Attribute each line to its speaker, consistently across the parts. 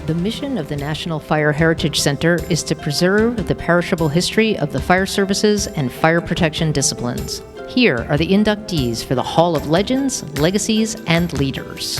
Speaker 1: The mission of the National Fire Heritage Center is to preserve the perishable history of the fire services and fire protection disciplines. Here are the inductees for the Hall of Legends, Legacies, and Leaders.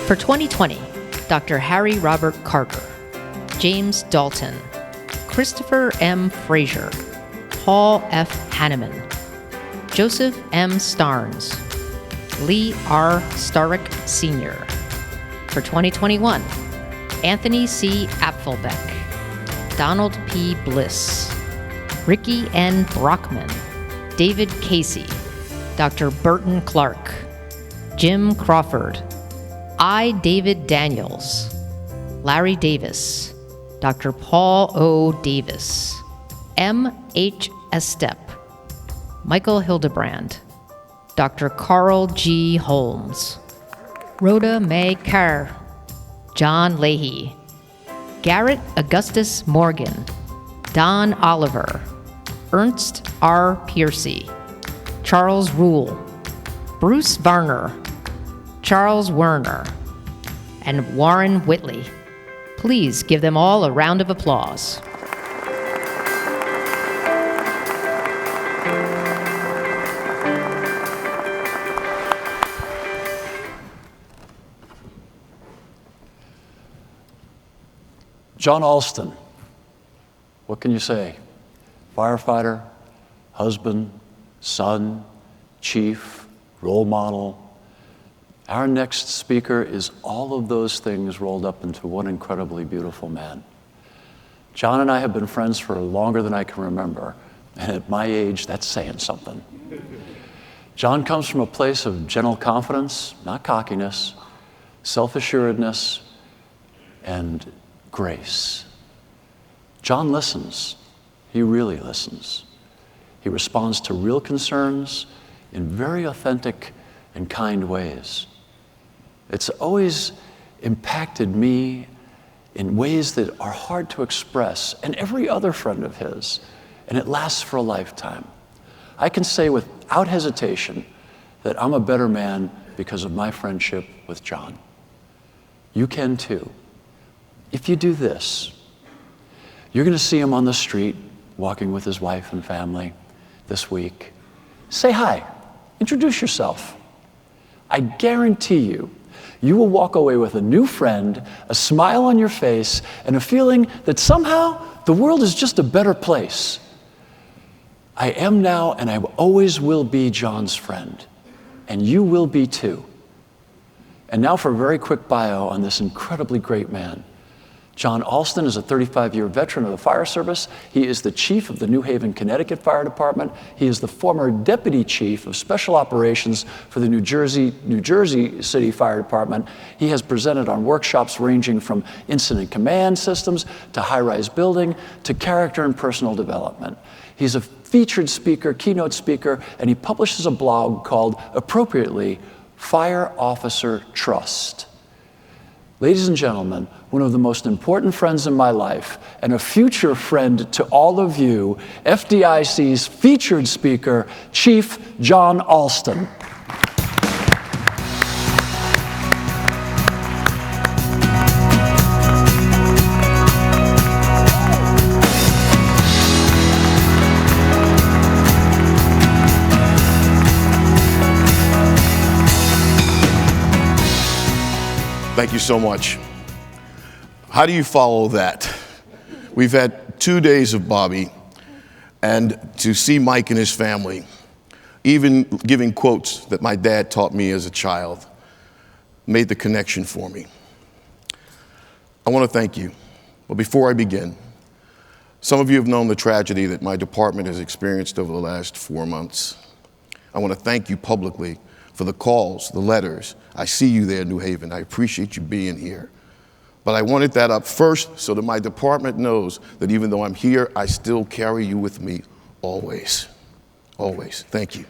Speaker 1: For 2020, Dr. Harry Robert Carter, James Dalton, Christopher M. Frazier, Paul F. Hanneman, Joseph M. Starnes, Lee R. Starrick Sr. For 2021, Anthony C. Apfelbeck, Donald P. Bliss, Ricky N. Brockman, David Casey, Dr. Burton Clark, Jim Crawford, I. David Daniels, Larry Davis, Dr. Paul O. Davis, M. H. Estep, Michael Hildebrand, Dr. Carl G. Holmes, Rhoda May Carr, John Leahy, Garrett Augustus Morgan, Don Oliver, Ernst R. Piercy, Charles Rule, Bruce Varner, Charles Werner, and Warren Whitley. Please give them all a round of applause.
Speaker 2: John Alston, what can you say? Firefighter, husband, son, chief, role model. Our next speaker is all of those things rolled up into one incredibly beautiful man. John and I have been friends for longer than I can remember, and at my age, that's saying something. John comes from a place of gentle confidence, not cockiness, self-assuredness, and grace. John listens. He really listens. He responds to real concerns in very authentic and kind ways. It's always impacted me in ways that are hard to express, and every other friend of his, and it lasts for a lifetime. I can say without hesitation that I'm a better man because of my friendship with John. You can too. If you do this, you're going to see him on the street walking with his wife and family this week. Say hi. Introduce yourself. I guarantee you, you will walk away with a new friend, a smile on your face, and a feeling that somehow the world is just a better place. I am now, and I always will be John's friend, and you will be too. And now for a very quick bio on this incredibly great man. John Alston is a 35-year veteran of the fire service. He is the chief of the New Haven, Connecticut Fire Department. He is the former deputy chief of special operations for the New Jersey City Fire Department. He has presented on workshops ranging from incident command systems to high-rise building to character and personal development. He's a featured speaker, keynote speaker, and he publishes a blog called, appropriately, Fire Officer Trust. Ladies and gentlemen, one of the most important friends in my life and a future friend to all of you, FDIC's featured speaker, Chief John Alston.
Speaker 3: Thank you so much. How do you follow that? We've had 2 days of Bobby, and to see Mike and his family, even giving quotes that my dad taught me as a child, made the connection for me. I want to thank you. But before I begin, some of you have known the tragedy that my department has experienced over the last 4 months. I want to thank you publicly for the calls, the letters. I see you there, New Haven. I appreciate you being here. But I wanted that up first so that my department knows that even though I'm here, I still carry you with me always. Always. Thank you.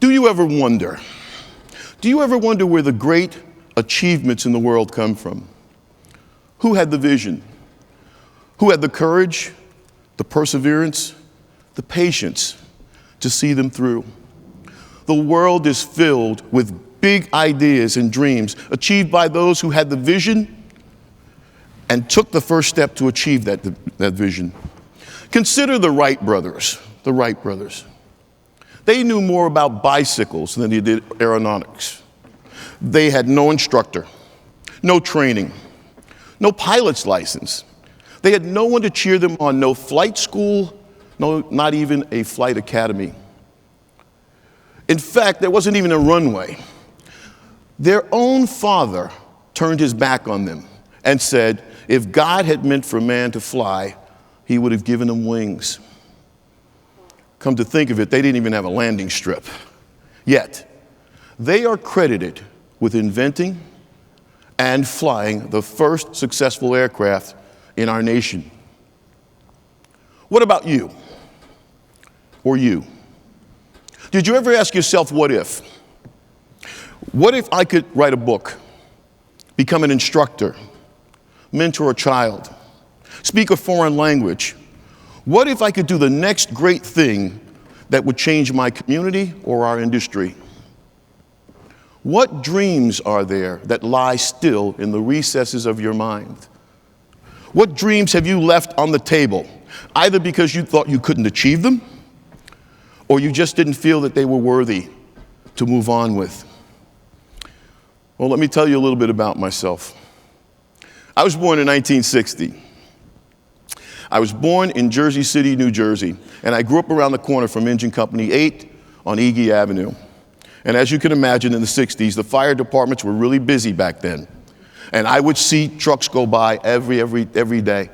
Speaker 3: Do you ever wonder where the great achievements in the world come from? Who had the vision? Who had the courage, the perseverance, the patience to see them through? The world is filled with big ideas and dreams achieved by those who had the vision and took the first step to achieve that vision. Consider the Wright brothers, They knew more about bicycles than they did aeronautics. They had no instructor, no training, no pilot's license. They had no one to cheer them on, no flight school, not even a flight academy. In fact, there wasn't even a runway. Their own father turned his back on them and said, if God had meant for man to fly, he would have given him wings. Come to think of it, they didn't even have a landing strip. Yet, they are credited with inventing and flying the first successful aircraft in our nation. What about you? Or you? Did you ever ask yourself, what if? What if I could write a book, become an instructor, mentor a child, speak a foreign language? What if I could do the next great thing that would change my community or our industry? What dreams are there that lie still in the recesses of your mind? What dreams have you left on the table, either because you thought you couldn't achieve them, or you just didn't feel that they were worthy to move on with? Well, let me tell you a little bit about myself. I was born in 1960. I was born in Jersey City, New Jersey, and I grew up around the corner from Engine Company 8 on Ege Avenue. And as you can imagine, in the 60s, the fire departments were really busy back then. And I would see trucks go by every day.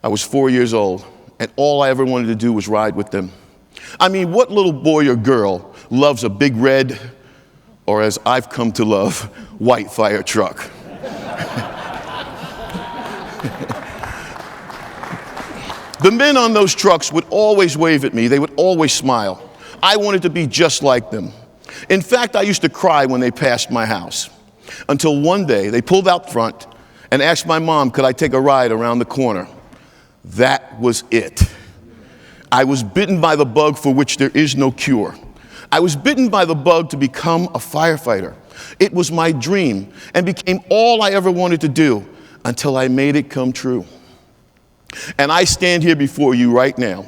Speaker 3: I was 4 years old, and all I ever wanted to do was ride with them. I mean, what little boy or girl loves a big red, or as I've come to love, white fire truck? The men on those trucks would always wave at me. They would always smile. I wanted to be just like them. In fact, I used to cry when they passed my house, until one day they pulled out front and asked my mom, could I take a ride around the corner? That was it. I was bitten by the bug for which there is no cure. I was bitten by the bug to become a firefighter. It was my dream and became all I ever wanted to do until I made it come true. And I stand here before you right now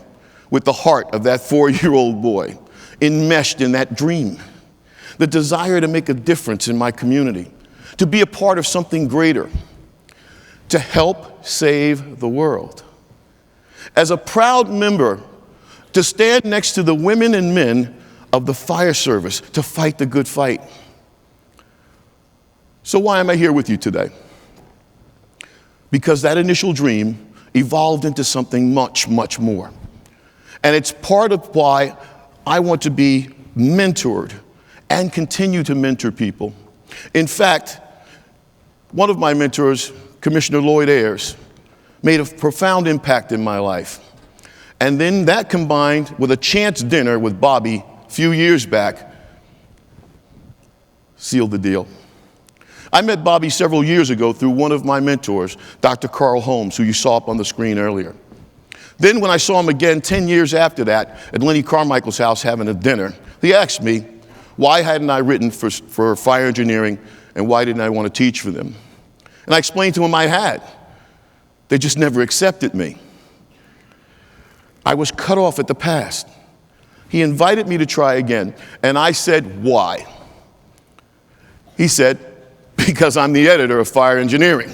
Speaker 3: with the heart of that 4-year-old boy, enmeshed in that dream, the desire to make a difference in my community, to be a part of something greater, to help save the world. As a proud member, to stand next to the women and men of the fire service to fight the good fight. So why am I here with you today? Because that initial dream evolved into something much, much more. And it's part of why I want to be mentored and continue to mentor people. In fact, one of my mentors, Commissioner Lloyd Ayers, made a profound impact in my life. And then that combined with a chance dinner with Bobby a few years back sealed the deal. I met Bobby several years ago through one of my mentors, Dr. Carl Holmes, who you saw up on the screen earlier. Then when I saw him again 10 years after that at Lenny Carmichael's house having a dinner, he asked me, why hadn't I written for fire engineering and why didn't I want to teach for them? And I explained to him I had. They just never accepted me. I was cut off at the pass. He invited me to try again, and I said, why? He said, because I'm the editor of Fire Engineering.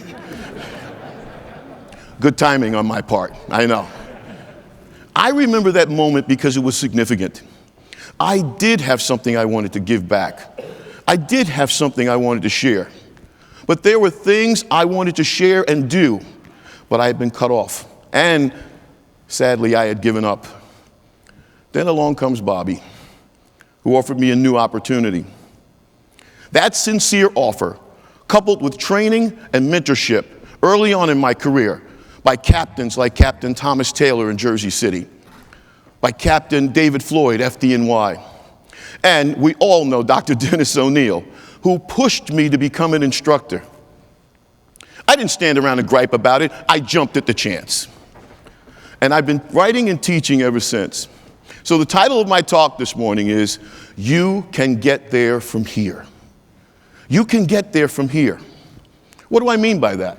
Speaker 3: Good timing on my part, I know. I remember that moment because it was significant. I did have something I wanted to give back. I did have something I wanted to share. But there were things I wanted to share and do, but I had been cut off. And sadly, I had given up. Then along comes Bobby, who offered me a new opportunity. That sincere offer, coupled with training and mentorship early on in my career by captains like Captain Thomas Taylor in Jersey City, by Captain David Floyd, FDNY, and we all know Dr. Dennis O'Neill, who pushed me to become an instructor. I didn't stand around and gripe about it. I jumped at the chance. And I've been writing and teaching ever since. So the title of my talk this morning is, You Can Get There From Here. You can get there from here. What do I mean by that?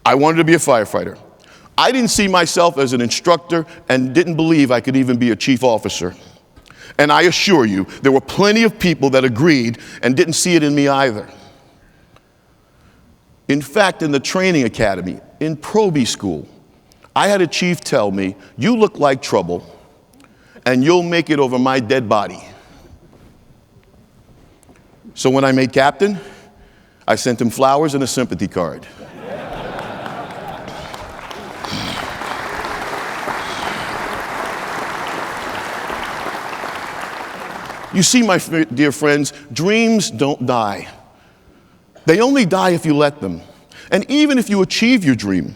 Speaker 3: I wanted to be a firefighter. I didn't see myself as an instructor and didn't believe I could even be a chief officer. And I assure you, there were plenty of people that agreed and didn't see it in me either. In fact, in the training academy, in Proby school, I had a chief tell me, you look like trouble and you'll make it over my dead body. So when I made captain, I sent him flowers and a sympathy card. You see, my dear friends, dreams don't die. They only die if you let them. And even if you achieve your dream,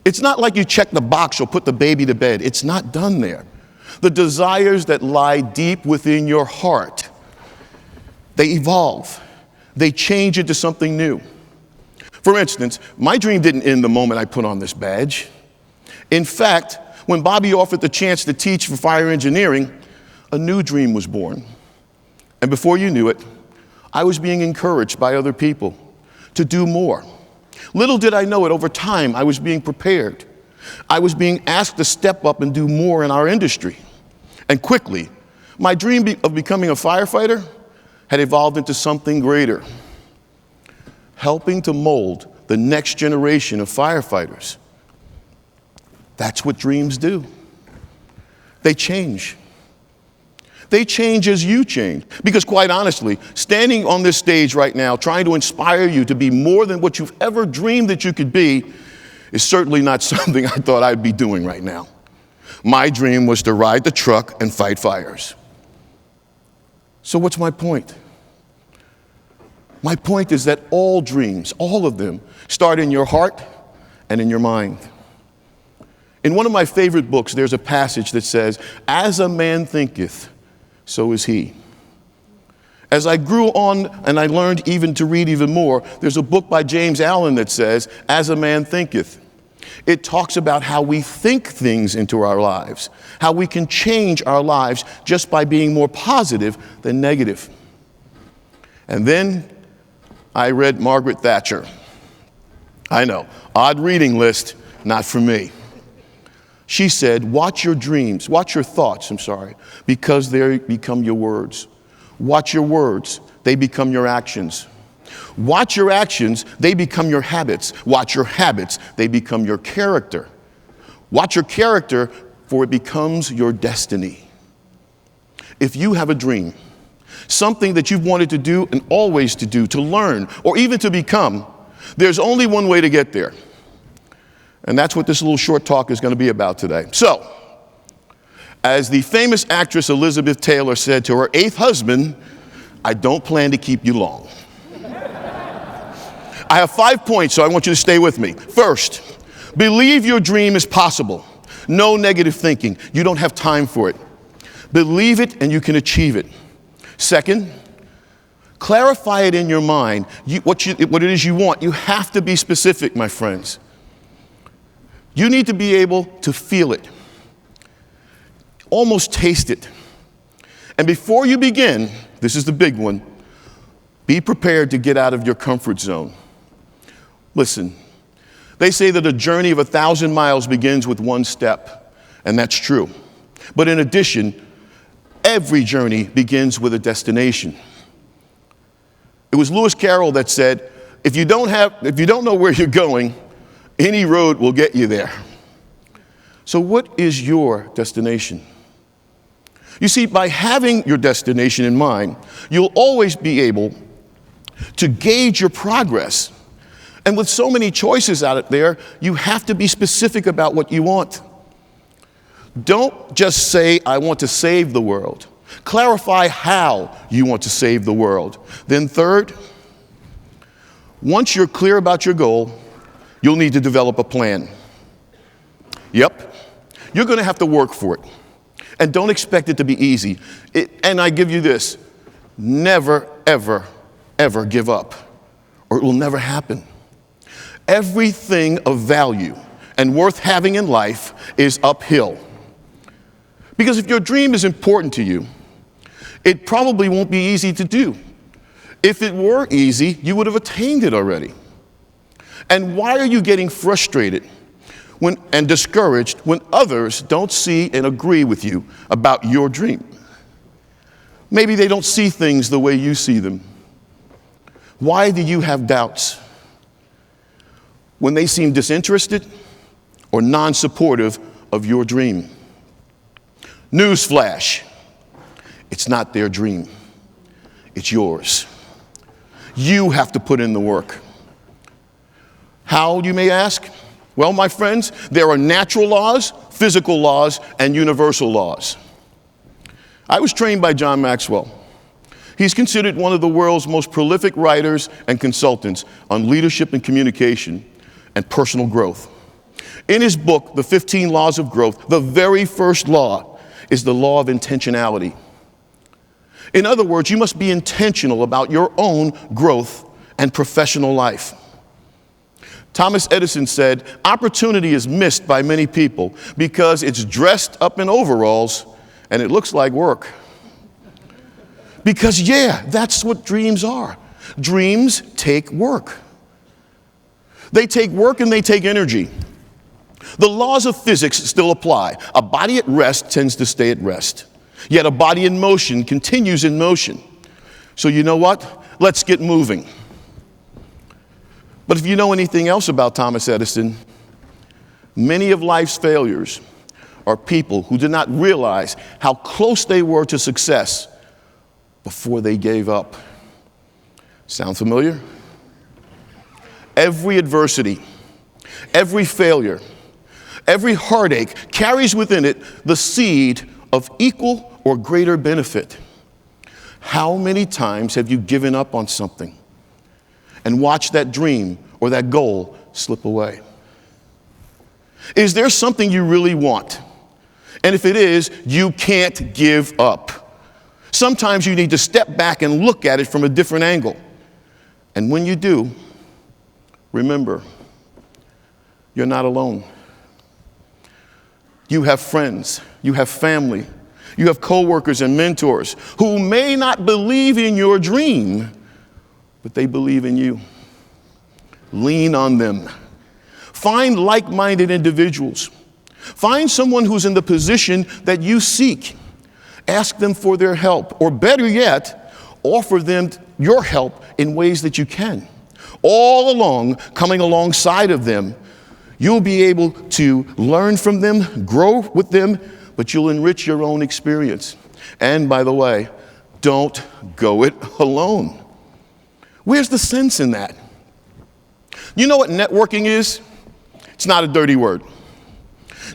Speaker 3: it's not like you check the box or put the baby to bed. It's not done there. The desires that lie deep within your heart, they evolve. They change into something new. For instance, my dream didn't end the moment I put on this badge. In fact, when Bobby offered the chance to teach for fire engineering, a new dream was born. And before you knew it, I was being encouraged by other people to do more. Little did I know it, over time, I was being prepared. I was being asked to step up and do more in our industry. And quickly, my dream of becoming a firefighter had evolved into something greater, helping to mold the next generation of firefighters. That's what dreams do. They change. They change as you change. Because quite honestly, standing on this stage right now, trying to inspire you to be more than what you've ever dreamed that you could be, is certainly not something I thought I'd be doing right now. My dream was to ride the truck and fight fires. So what's my point? My point is that all dreams, all of them, start in your heart and in your mind. In one of my favorite books, there's a passage that says, as a man thinketh, so is he. As I grew on and I learned even to read even more, there's a book by James Allen that says, as a man thinketh. It talks about how we think things into our lives, how we can change our lives just by being more positive than negative. And then I read Margaret Thatcher. I know, odd reading list, not for me. She said, watch your dreams, watch your thoughts, because they become your words. Watch your words, they become your actions. Watch your actions, they become your habits. Watch your habits, they become your character. Watch your character, for it becomes your destiny. If you have a dream, something that you've wanted to do and always to do, to learn, or even to become, there's only one way to get there. And that's what this little short talk is going to be about today. So, as the famous actress Elizabeth Taylor said to her 8th husband, I don't plan to keep you long. I have 5 points, so I want you to stay with me. First, believe your dream is possible. No negative thinking. You don't have time for it. Believe it and you can achieve it. Second, clarify it in your mind. What it is you want. You have to be specific, my friends. You need to be able to feel it, almost taste it. And before you begin, this is the big one, be prepared to get out of your comfort zone. Listen, they say that a journey of 1,000 miles begins with one step, and that's true. But in addition, every journey begins with a destination. It was Lewis Carroll that said, if you don't know where you're going, any road will get you there. So what is your destination? You see, by having your destination in mind, you'll always be able to gauge your progress. And with so many choices out there, you have to be specific about what you want. Don't just say, I want to save the world. Clarify how you want to save the world. Then third, once you're clear about your goal, you'll need to develop a plan. Yep, you're going to have to work for it. And don't expect it to be easy. And I give you this, never, ever, ever give up, or it will never happen. Everything of value and worth having in life is uphill. Because if your dream is important to you, it probably won't be easy to do. If it were easy, you would have attained it already. And why are you getting frustrated and discouraged when others don't see and agree with you about your dream? Maybe they don't see things the way you see them. Why do you have doubts? When they seem disinterested or non-supportive of your dream. Newsflash, it's not their dream, it's yours. You have to put in the work. How, you may ask? Well, my friends, there are natural laws, physical laws, and universal laws. I was trained by John Maxwell. He's considered one of the world's most prolific writers and consultants on leadership and communication and personal growth. In his book, The 15 Laws of Growth, the very first law is the law of intentionality. In other words, you must be intentional about your own growth and professional life. Thomas Edison said, opportunity is missed by many people because it's dressed up in overalls and it looks like work. Because, yeah, that's what dreams are. Dreams take work. They take work and they take energy. The laws of physics still apply. A body at rest tends to stay at rest. Yet a body in motion continues in motion. So you know what? Let's get moving. But if you know anything else about Thomas Edison, many of life's failures are people who did not realize how close they were to success before they gave up. Sound familiar? Every adversity, every failure, every heartache carries within it the seed of equal or greater benefit. How many times have you given up on something and watched that dream or that goal slip away? Is there something you really want? And if it is, you can't give up. Sometimes you need to step back and look at it from a different angle. And when you do, remember, you're not alone. You have friends, you have family, you have coworkers and mentors who may not believe in your dream, but they believe in you. Lean on them. Find like-minded individuals. Find someone who's in the position that you seek. Ask them for their help, or better yet, offer them your help in ways that you can. All along, coming alongside of them, you'll be able to learn from them, grow with them, but you'll enrich your own experience. And by the way, don't go it alone. Where's the sense in that? You know what networking is? It's not a dirty word.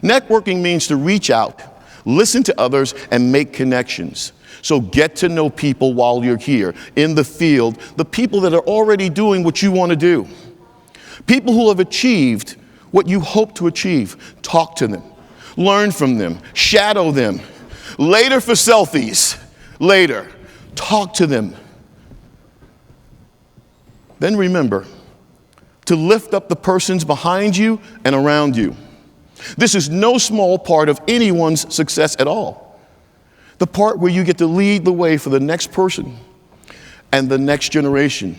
Speaker 3: Networking means to reach out, listen to others, and make connections. So get to know people while you're here, in the field, the people that are already doing what you want to do. People who have achieved what you hope to achieve. Talk to them, learn from them, shadow them. Later for selfies, later. Talk to them. Then remember to lift up the persons behind you and around you. This is no small part of anyone's success at all. The part where you get to lead the way for the next person and the next generation.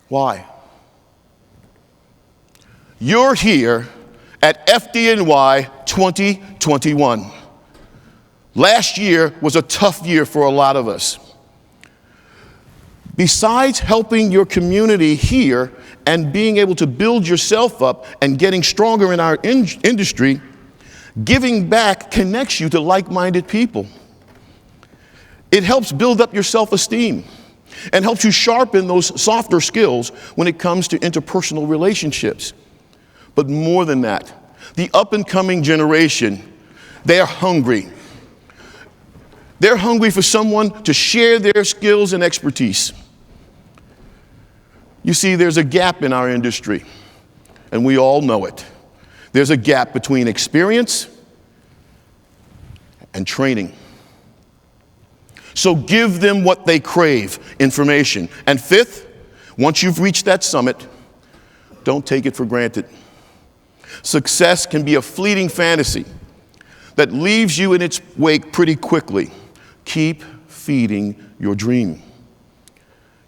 Speaker 3: Why? You're here at FDNY 2021. Last year was a tough year for a lot of us. Besides helping your community here and being able to build yourself up and getting stronger in our industry, giving back connects you to like-minded people. It helps build up your self-esteem and helps you sharpen those softer skills when it comes to interpersonal relationships. But more than that, the up-and-coming generation, they're hungry. They're hungry for someone to share their skills and expertise. You see, there's a gap in our industry, and we all know it. There's a gap between experience and training. So give them what they crave, information. And fifth, once you've reached that summit, don't take it for granted. Success can be a fleeting fantasy that leaves you in its wake pretty quickly. Keep feeding your dream.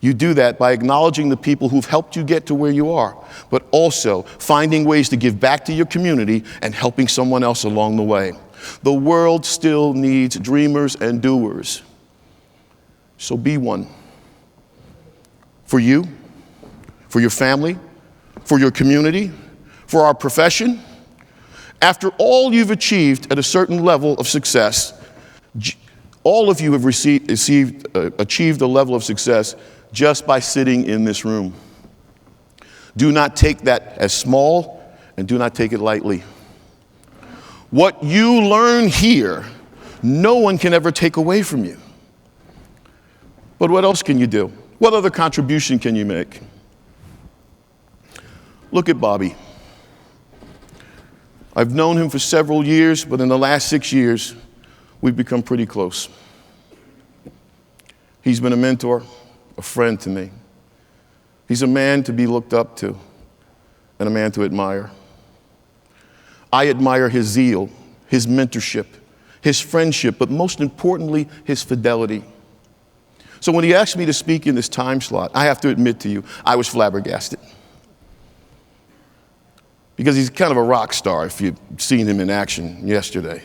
Speaker 3: You do that by acknowledging the people who've helped you get to where you are, but also finding ways to give back to your community and helping someone else along the way. The world still needs dreamers and doers. So be one. For you, for your family, for your community, for our profession. After all you've achieved at a certain level of success, all of you have achieved a level of success just by sitting in this room. Do not take that as small, and do not take it lightly. What you learn here, no one can ever take away from you. But what else can you do? What other contribution can you make? Look at Bobby. I've known him for several years, but in the last 6 years, we've become pretty close. He's been a mentor, a friend to me. He's a man to be looked up to and a man to admire. I admire his zeal, his mentorship, his friendship, but most importantly, his fidelity. So when he asked me to speak in this time slot, I have to admit to you, I was flabbergasted. Because he's kind of a rock star if you've seen him in action yesterday.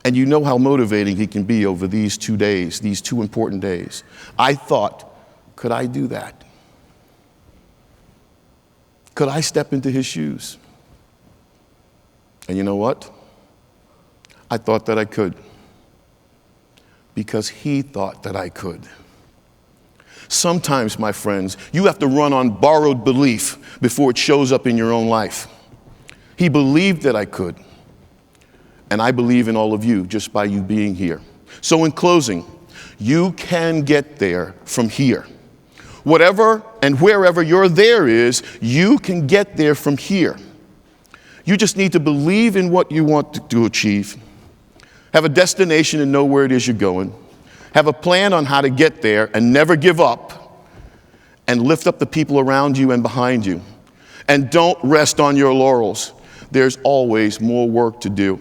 Speaker 3: And you know how motivating he can be over these 2 days, these 2 important days. I thought, could I do that? Could I step into his shoes? And you know what? I thought that I could. Because he thought that I could. Sometimes, my friends, you have to run on borrowed belief before it shows up in your own life. He believed that I could. And I believe in all of you just by you being here. So in closing, you can get there from here. Whatever and wherever your there is, you can get there from here. You just need to believe in what you want to achieve, have a destination and know where it is you're going, have a plan on how to get there and never give up, and lift up the people around you and behind you. And don't rest on your laurels. There's always more work to do.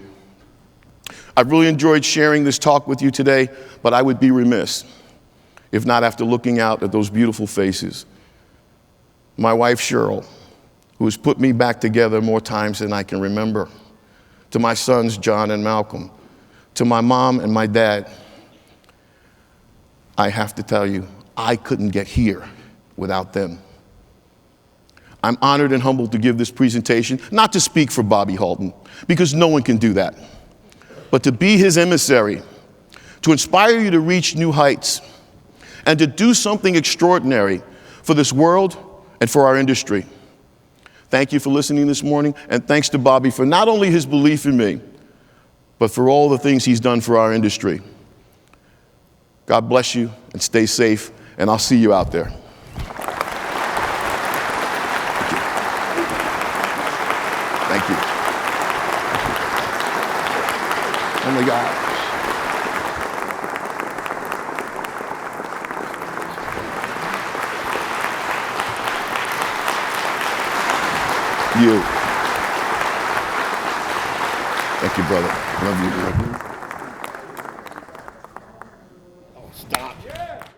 Speaker 3: I've really enjoyed sharing this talk with you today, but I would be remiss if not after looking out at those beautiful faces. My wife, Cheryl, who has put me back together more times than I can remember. To my sons, John and Malcolm. To my mom and my dad. I have to tell you, I couldn't get here without them. I'm honored and humbled to give this presentation, not to speak for Bobby Halton, because no one can do that, but to be his emissary, to inspire you to reach new heights, and to do something extraordinary for this world and for our industry. Thank you for listening this morning, and thanks to Bobby for not only his belief in me, but for all the things he's done for our industry. God bless you, and stay safe, and I'll see you out there. Thank you. Oh my God. You. Thank you, brother. Love you.